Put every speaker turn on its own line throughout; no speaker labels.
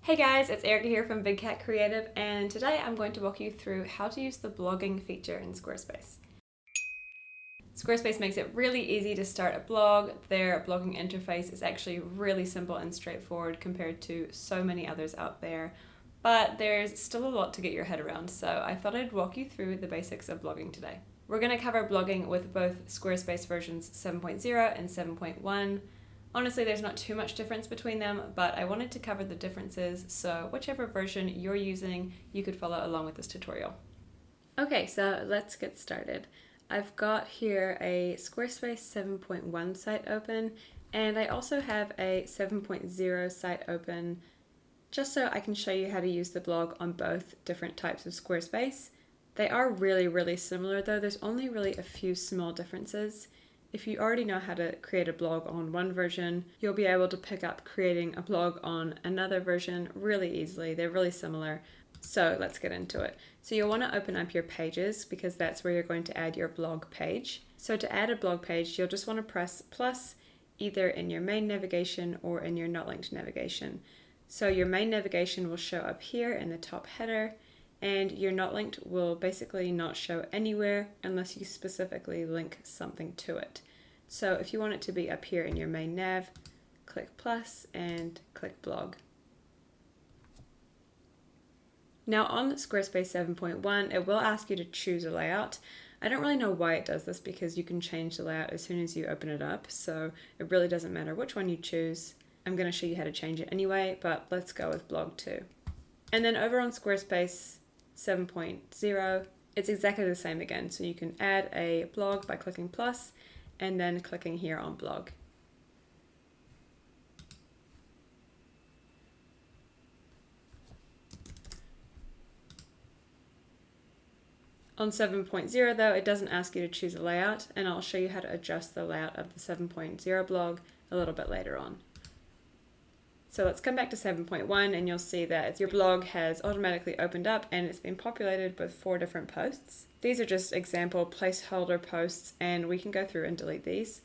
Hey guys, it's Erica here from Big Cat Creative, and today I'm going to walk you through how to use the blogging feature in Squarespace. Squarespace makes it really easy to start a blog. Their blogging interface is actually really simple and straightforward compared to so many others out there, but there's still a lot to get your head around, so I thought I'd walk you through the basics of blogging today. We're going to cover blogging with both Squarespace versions 7.0 and 7.1. Honestly, there's not too much difference between them, but I wanted to cover the differences, so whichever version you're using, you could follow along with this tutorial. Okay, so let's get started. I've got here a Squarespace 7.1 site open, and I also have a 7.0 site open just so I can show you how to use the blog on both different types of Squarespace. They are really similar though. There's only really a few small differences. If you already know how to create a blog on one version, you'll be able to pick up creating a blog on another version really easily. They're really similar. So let's get into it. So you'll want to open up your pages because that's where you're going to add your blog page. So to add a blog page, you'll just want to press plus either in your main navigation or in your not linked navigation. So your main navigation will show up here in the top header, and your not linked will basically not show anywhere unless you specifically link something to it. So if you want it to be up here in your main nav, click plus and click blog. Now on Squarespace 7.1, it will ask you to choose a layout. I don't really know why it does this because you can change the layout as soon as you open it up, so it really doesn't matter which one you choose. I'm going to show you how to change it anyway, but let's go with blog 2. And then over on Squarespace 7.0, it's exactly the same again. So you can add a blog by clicking plus and then clicking here on blog. On 7.0 though, it doesn't ask you to choose a layout, and I'll show you how to adjust the layout of the 7.0 blog a little bit later on. So let's come back to 7.1 and you'll see that your blog has automatically opened up and it's been populated with 4 different posts. These are just example placeholder posts, and we can go through and delete these.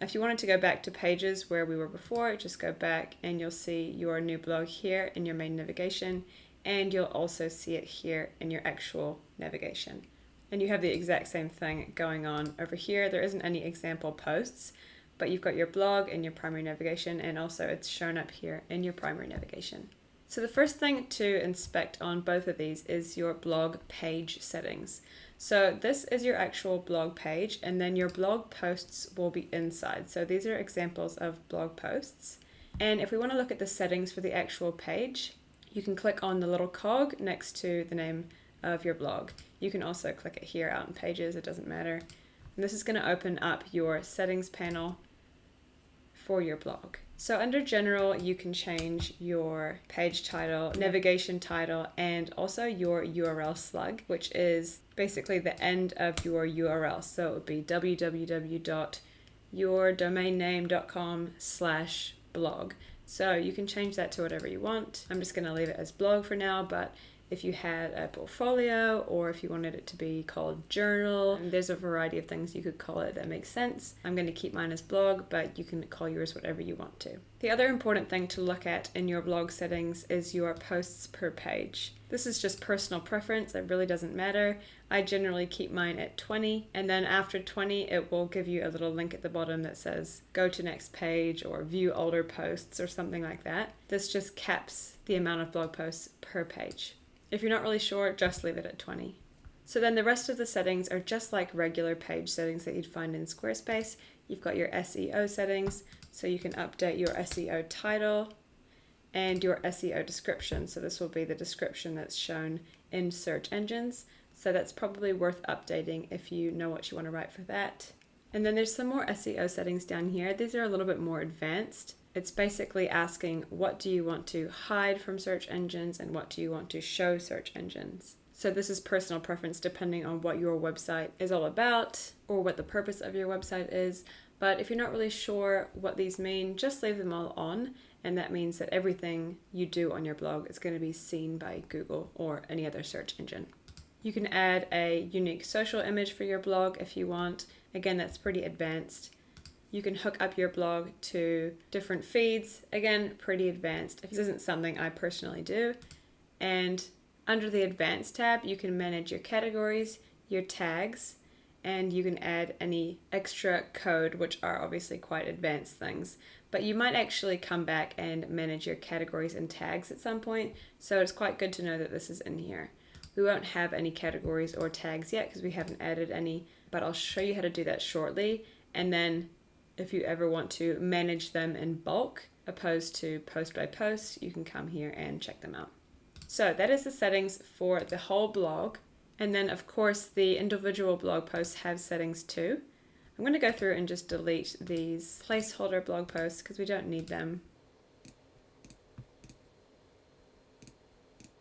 If you wanted to go back to pages where we were before, just go back and you'll see your new blog here in your main navigation, and you'll also see it here in your actual navigation. And you have the exact same thing going on over here. There isn't any example posts, but you've got your blog in your primary navigation, and also it's shown up here in your primary navigation. So the first thing to inspect on both of these is your blog page settings. So this is your actual blog page, and then your blog posts will be inside. So these are examples of blog posts. And if we want to look at the settings for the actual page, you can click on the little cog next to the name of your blog. You can also click it here out in pages, it doesn't matter. And this is going to open up your settings panel for your blog. So under general, you can change your page title, navigation title, and also your URL slug, which is basically the end of your URL. So it would be www.yourdomainname.com/blog. So you can change that to whatever you want. I'm just going to leave it as blog for now, but if you had a portfolio or if you wanted it to be called journal, there's a variety of things you could call it that makes sense. I'm going to keep mine as blog, but you can call yours whatever you want to. The other important thing to look at in your blog settings is your posts per page. This is just personal preference. It really doesn't matter. I generally keep mine at 20, and then after 20, it will give you a little link at the bottom that says go to next page or view older posts or something like that. This just caps the amount of blog posts per page. If you're not really sure, just leave it at 20. So then the rest of the settings are just like regular page settings that you'd find in Squarespace. You've got your SEO settings, so you can update your SEO title and your SEO description. So this will be the description that's shown in search engines. So that's probably worth updating if you know what you want to write for that. And then there's some more SEO settings down here. These are a little bit more advanced. It's basically asking what do you want to hide from search engines and what do you want to show search engines. So this is personal preference depending on what your website is all about or what the purpose of your website is. But if you're not really sure what these mean, just leave them all on, and that means that everything you do on your blog is going to be seen by Google or any other search engine. You can add a unique social image for your blog if you want. Again, that's pretty advanced. You can hook up your blog to different feeds. Again, pretty advanced. This isn't something I personally do. And under the Advanced tab, you can manage your categories, your tags, and you can add any extra code, which are obviously quite advanced things. But you might actually come back and manage your categories and tags at some point. So it's quite good to know that this is in here. We won't have any categories or tags yet because we haven't added any, but I'll show you how to do that shortly. And then if you ever want to manage them in bulk, opposed to post by post, you can come here and check them out. So that is the settings for the whole blog. And then of course the individual blog posts have settings too. I'm going to go through and just delete these placeholder blog posts because we don't need them.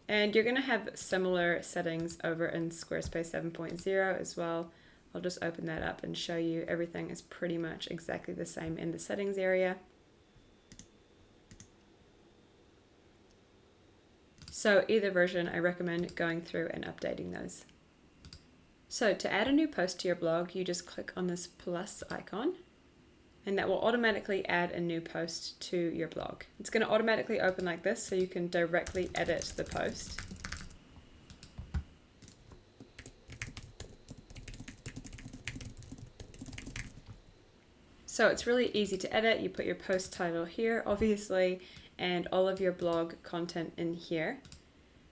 And you're going to have similar settings over in Squarespace 7.0 as well. I'll just open that up and show you everything is pretty much exactly the same in the settings area. So either version, I recommend going through and updating those. So to add a new post to your blog, you just click on this plus icon and that will automatically add a new post to your blog. It's going to automatically open like this so you can directly edit the post. So it's really easy to edit. You put your post title here, obviously, and all of your blog content in here.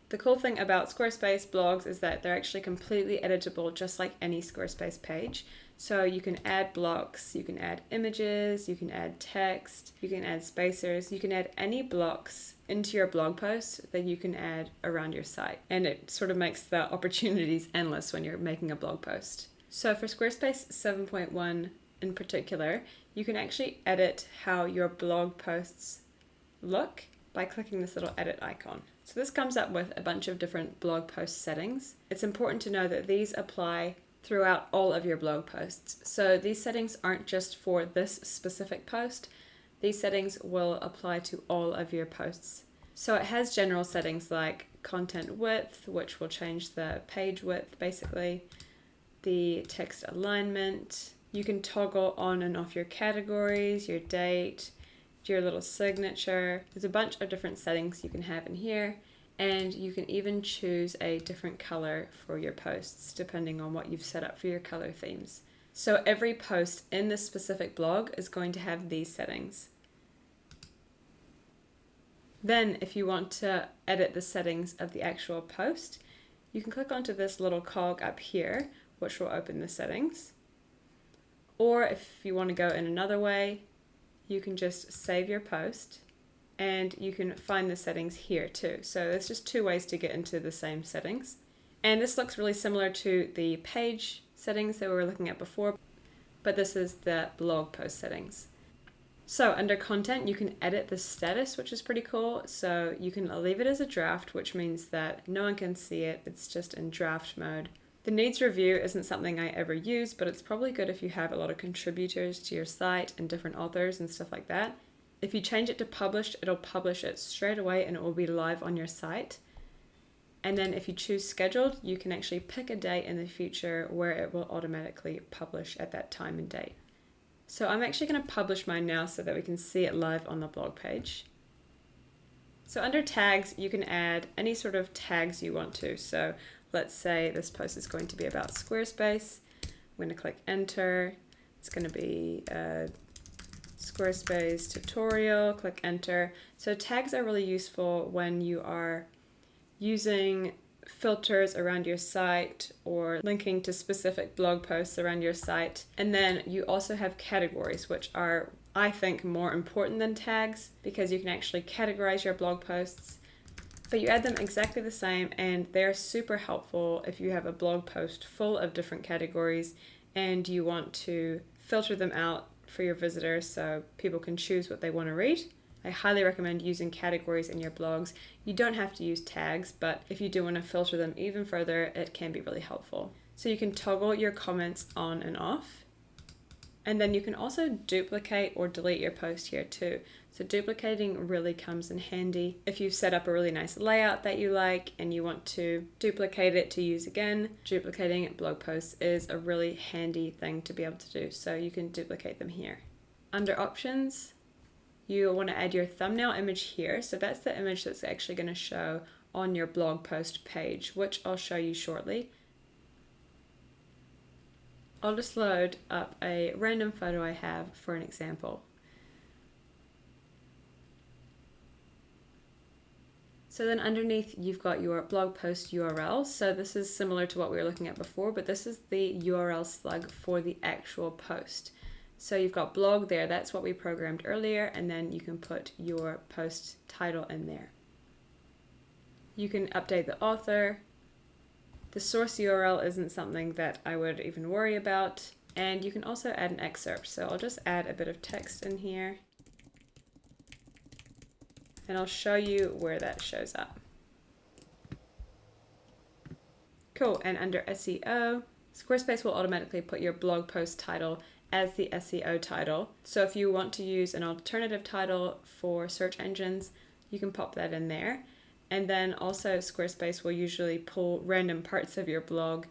The cool thing about Squarespace blogs is that they're actually completely editable just like any Squarespace page. So you can add blocks, you can add images, you can add text, you can add spacers, you can add any blocks into your blog post that you can add around your site. And it sort of makes the opportunities endless when you're making a blog post. So for Squarespace 7.1 in particular, you can actually edit how your blog posts look by clicking this little edit icon. So this comes up with a bunch of different blog post settings. It's important to know that these apply throughout all of your blog posts. So these settings aren't just for this specific post. These settings will apply to all of your posts. So it has general settings like content width, which will change the page width basically, the text alignment. You can toggle on and off your categories, your date, your little signature. There's a bunch of different settings you can have in here, and you can even choose a different color for your posts depending on what you've set up for your color themes. So every post in this specific blog is going to have these settings. Then if you want to edit the settings of the actual post, you can click onto this little cog up here, which will open the settings. Or if you want to go in another way, you can just save your post and you can find the settings here too. So there's just two ways to get into the same settings. And this looks really similar to the page settings that we were looking at before, but this is the blog post settings. So under content, you can edit the status, which is pretty cool. So you can leave it as a draft, which means that no one can see it. It's just in draft mode. The needs review isn't something I ever use, but it's probably good if you have a lot of contributors to your site and different authors and stuff like that. If you change it to published, it'll publish it straight away and it will be live on your site. And then if you choose scheduled, you can actually pick a date in the future where it will automatically publish at that time and date. So I'm actually going to publish mine now so that we can see it live on the blog page. So under tags, you can add any sort of tags you want to. So let's say this post is going to be about Squarespace. I'm going to click enter. It's going to be a Squarespace tutorial, click enter. So tags are really useful when you are using filters around your site or linking to specific blog posts around your site. And then you also have categories, which are, I think, more important than tags because you can actually categorize your blog posts. But you add them exactly the same and they're super helpful if you have a blog post full of different categories and you want to filter them out for your visitors so people can choose what they want to read. I highly recommend using categories in your blogs. You don't have to use tags, but if you do want to filter them even further, it can be really helpful. So you can toggle your comments on and off. And then you can also duplicate or delete your post here too. So duplicating really comes in handy. If you've set up a really nice layout that you like and you want to duplicate it to use again, duplicating blog posts is a really handy thing to be able to do. So you can duplicate them here. Under options, you want to add your thumbnail image here. So that's the image that's actually going to show on your blog post page, which I'll show you shortly. I'll just load up a random photo I have for an example. So then underneath you've got your blog post URL. So this is similar to what we were looking at before, but this is the URL slug for the actual post. So you've got blog there, that's what we programmed earlier, and then you can put your post title in there. You can update the author. The source URL isn't something that I would even worry about. And you can also add an excerpt. So I'll just add a bit of text in here. And I'll show you where that shows up. Cool, and under SEO, Squarespace will automatically put your blog post title as the SEO title. So if you want to use an alternative title for search engines, you can pop that in there. And then also Squarespace will usually pull random parts of your blog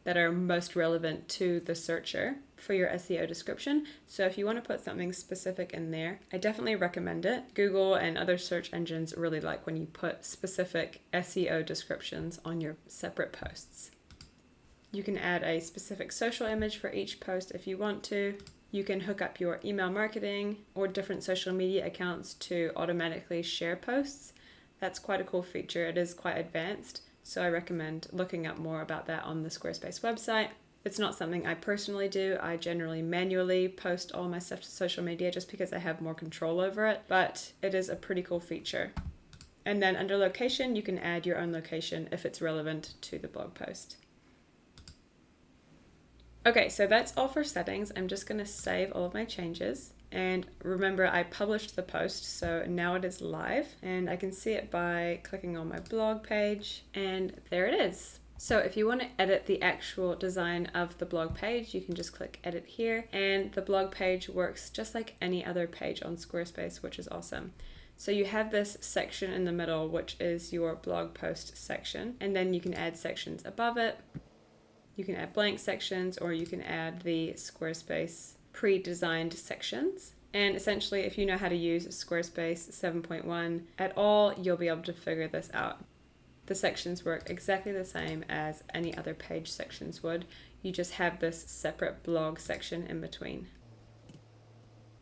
that are most relevant to the searcher for your SEO description. So if you want to put something specific in there, I definitely recommend it. Google and other search engines really like when you put specific SEO descriptions on your separate posts. You can add a specific social image for each post if you want to. You can hook up your email marketing or different social media accounts to automatically share posts. That's quite a cool feature. It is quite advanced, so I recommend looking up more about that on the Squarespace website. It's not something I personally do. I generally manually post all my stuff to social media just because I have more control over it, but it is a pretty cool feature. And then under location, you can add your own location if it's relevant to the blog post. Okay, so that's all for settings. I'm just going to save all of my changes. And remember, I published the post, so now it is live. And I can see it by clicking on my blog page, and there it is. So if you want to edit the actual design of the blog page, you can just click edit here. And the blog page works just like any other page on Squarespace, which is awesome. So you have this section in the middle, which is your blog post section. And then you can add sections above it. You can add blank sections, or you can add the Squarespace pre-designed sections. And essentially, if you know how to use Squarespace 7.1 at all, you'll be able to figure this out. The sections work exactly the same as any other page sections would. You just have this separate blog section in between.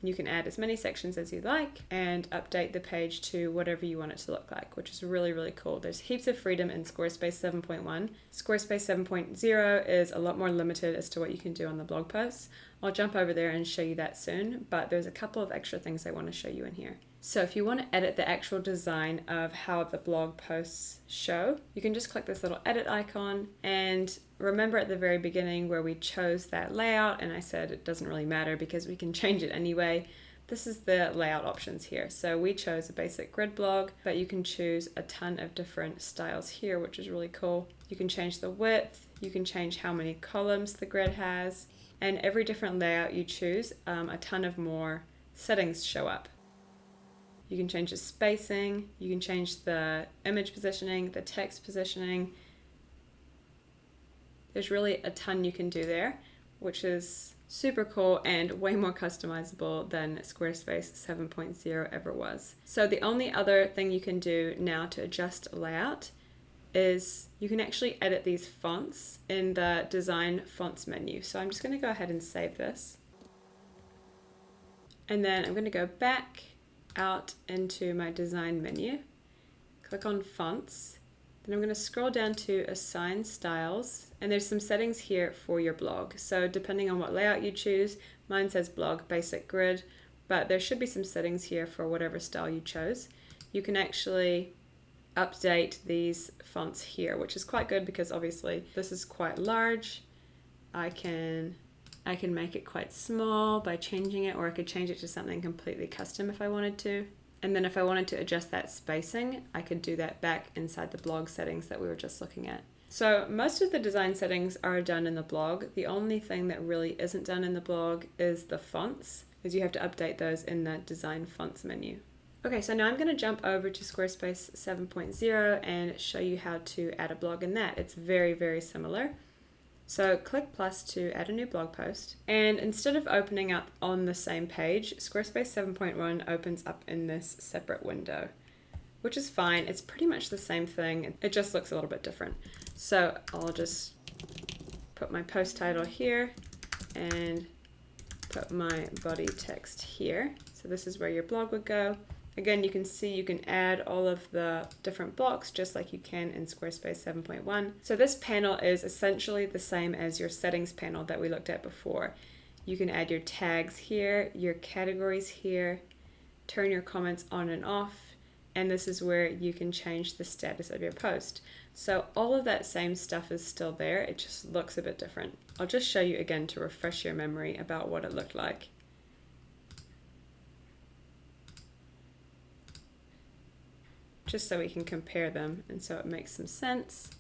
You can add as many sections as you like and update the page to whatever you want it to look like, which is really, really cool. There's heaps of freedom in Squarespace 7.1. Squarespace 7.0 is a lot more limited as to what you can do on the blog posts. I'll jump over there and show you that soon, but there's a couple of extra things I want to show you in here. So if you want to edit the actual design of how the blog posts show, you can just click this little edit icon, and remember at the very beginning where we chose that layout and I said it doesn't really matter because we can change it anyway. This is the layout options here. So we chose a basic grid blog, but you can choose a ton of different styles here, which is really cool. You can change the width, you can change how many columns the grid has, and every different layout you choose, a ton of more settings show up. You can change the spacing, you can change the image positioning, the text positioning. There's really a ton you can do there, which is super cool and way more customizable than Squarespace 7.0 ever was. So the only other thing you can do now to adjust layout is you can actually edit these fonts in the Design Fonts menu. So I'm just going to go ahead and save this. And then I'm going to go back out into my Design menu, click on Fonts. Then I'm going to scroll down to Assign Styles, and there's some settings here for your blog. So depending on what layout you choose, mine says Blog Basic Grid, but there should be some settings here for whatever style you chose. You can actually update these fonts here, which is quite good because obviously this is quite large. I can make it quite small by changing it, or I could change it to something completely custom if I wanted to. And then if I wanted to adjust that spacing, I could do that back inside the blog settings that we were just looking at. So most of the design settings are done in the blog. The only thing that really isn't done in the blog is the fonts, because you have to update those in the Design Fonts menu. Okay, so now I'm going to jump over to Squarespace 7.0 and show you how to add a blog in that. It's very, very similar. So click plus to add a new blog post. And instead of opening up on the same page, Squarespace 7.1 opens up in this separate window, which is fine. It's pretty much the same thing. It just looks a little bit different. So I'll just put my post title here and put my body text here. So this is where your blog would go. Again, you can see you can add all of the different blocks just like you can in Squarespace 7.1. So this panel is essentially the same as your settings panel that we looked at before. You can add your tags here, your categories here, turn your comments on and off, and this is where you can change the status of your post. So all of that same stuff is still there, it just looks a bit different. I'll just show you again to refresh your memory about what it looked like. Just so we can compare them and so it makes some sense.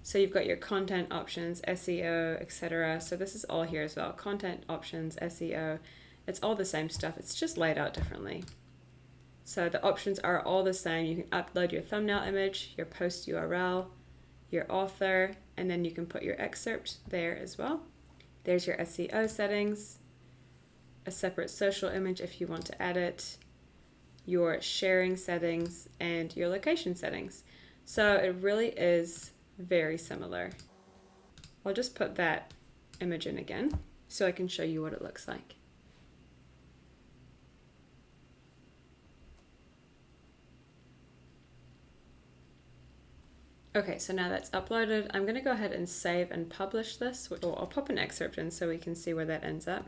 So you've got your content options, SEO, etc. So this is all here as well. Content options, SEO, it's all the same stuff. It's just laid out differently. So the options are all the same. You can upload your thumbnail image, your post URL, your author, and then you can put your excerpt there as well. There's your SEO settings, a separate social image if you want to add it, your sharing settings, and your location settings. So it really is very similar. I'll just put that image in again so I can show you what it looks like. Okay, so now that's uploaded. I'm gonna go ahead and save and publish this, which I'll pop an excerpt in so we can see where that ends up.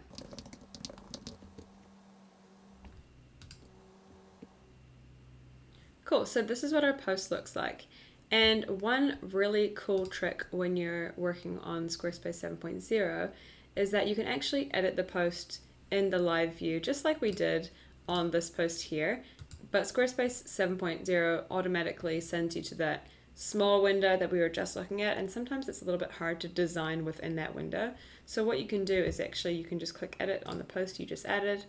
Cool, so this is what our post looks like. And one really cool trick when you're working on Squarespace 7.0 is that you can actually edit the post in the live view, just like we did on this post here. But Squarespace 7.0 automatically sends you to that small window that we were just looking at, and sometimes it's a little bit hard to design within that window. So what you can do is actually you can just click edit on the post you just added,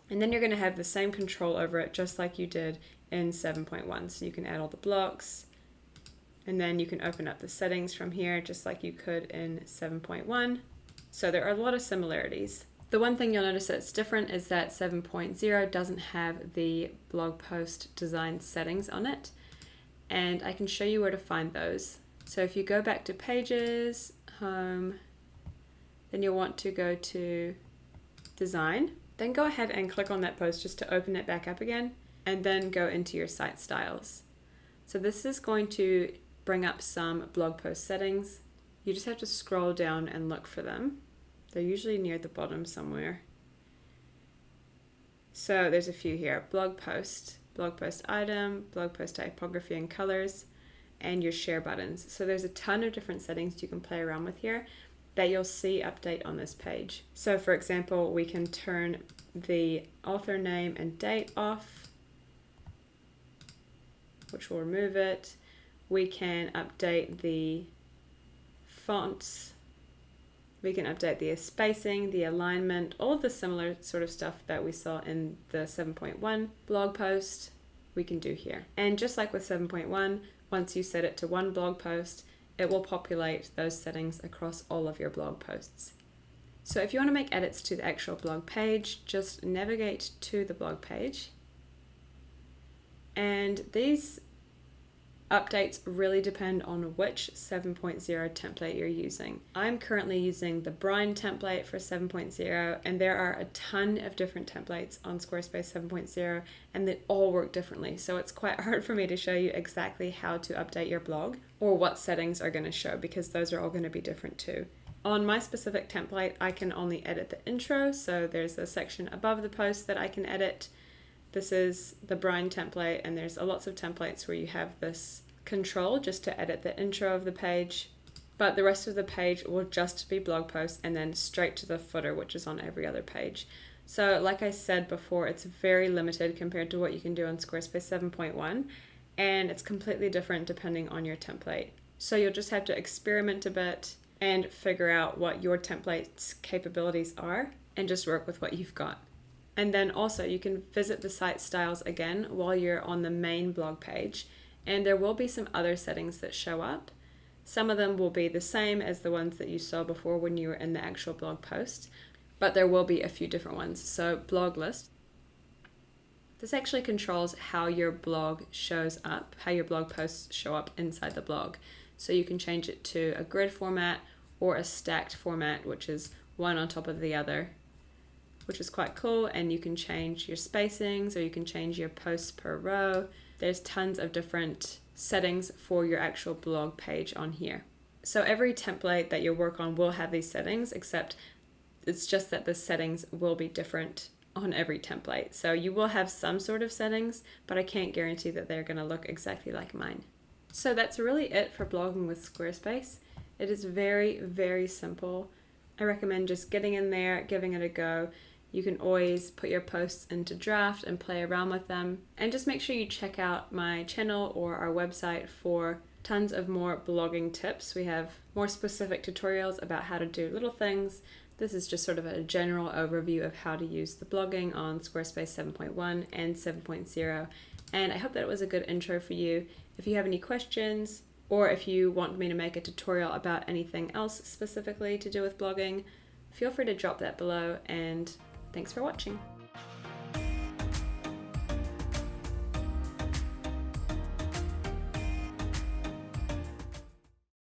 and then you're going to have the same control over it just like you did in 7.1. So you can add all the blocks, and then you can open up the settings from here just like you could in 7.1. So there are a lot of similarities. The one thing you'll notice that's different is that 7.0 doesn't have the blog post design settings on it, and I can show you where to find those. So if you go back to Pages, Home, then you'll want to go to Design, then go ahead and click on that post just to open it back up again, and then go into your site styles. So this is going to bring up some blog post settings. You just have to scroll down and look for them. They're usually near the bottom somewhere. So there's a few here: blog post item, blog post typography and colors, and your share buttons. So there's a ton of different settings you can play around with here that you'll see update on this page. So for example, we can turn the author name and date off, which will remove it. We can update the fonts, we can update the spacing, the alignment, all of the similar sort of stuff that we saw in the 7.1 blog post we can do here. And just like with 7.1, once you set it to one blog post, it will populate those settings across all of your blog posts. So if you want to make edits to the actual blog page, just navigate to the blog page. And these updates really depend on which 7.0 template you're using. I'm currently using the Brine template for 7.0, and there are a ton of different templates on Squarespace 7.0, and they all work differently. So it's quite hard for me to show you exactly how to update your blog or what settings are going to show, because those are all going to be different too. On my specific template, I can only edit the intro, so there's a section above the post that I can edit. This is the Brine template, and there's lots of templates where you have this control just to edit the intro of the page, but the rest of the page will just be blog posts and then straight to the footer, which is on every other page. So like I said before, it's very limited compared to what you can do on Squarespace 7.1, and it's completely different depending on your template. So you'll just have to experiment a bit and figure out what your template's capabilities are and just work with what you've got. And then also you can visit the site styles again while you're on the main blog page, and there will be some other settings that show up. Some of them will be the same as the ones that you saw before when you were in the actual blog post, but there will be a few different ones. So blog list. This actually controls how your blog shows up, how your blog posts show up inside the blog. So you can change it to a grid format or a stacked format, which is one on top of the other, which is quite cool. And you can change your spacings, or you can change your posts per row. There's tons of different settings for your actual blog page on here. So every template that you work on will have these settings, except it's just that the settings will be different on every template. So you will have some sort of settings, but I can't guarantee that they're going to look exactly like mine. So that's really it for blogging with Squarespace. It is very, very simple. I recommend just getting in there, giving it a go. You can always put your posts into draft and play around with them. And just make sure you check out my channel or our website for tons of more blogging tips. We have more specific tutorials about how to do little things. This is just sort of a general overview of how to use the blogging on Squarespace 7.1 and 7.0. And I hope that it was a good intro for you. If you have any questions, or if you want me to make a tutorial about anything else specifically to do with blogging, feel free to drop that below, and thanks for watching.